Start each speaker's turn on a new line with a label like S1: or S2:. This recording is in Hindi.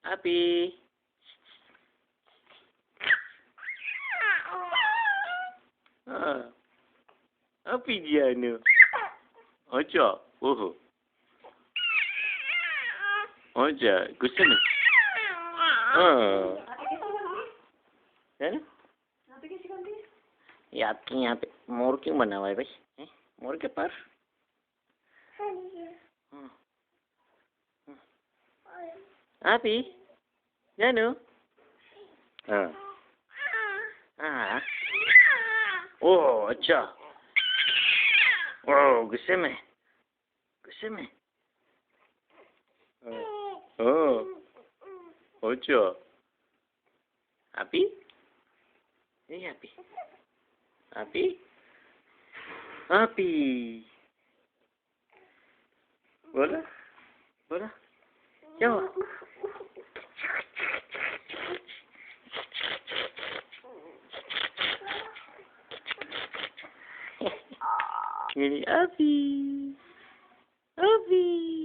S1: Api. Ah. Api dia ni. Ocha. Oh. Ocha. गुस्से में. हाँ. है ना? ये आपके यहाँ पे मोर क्यों बना हुआ है भाई? हैं? मोर के पर? Api, Janu. हाँ. हाँ. ओह अच्छा. ओह गुस्से में. गुस्से में. ओह अच्छा. Api? Ini Api. Api? Api. बोला? बोला? क्या हुआ? Ini Api. Api.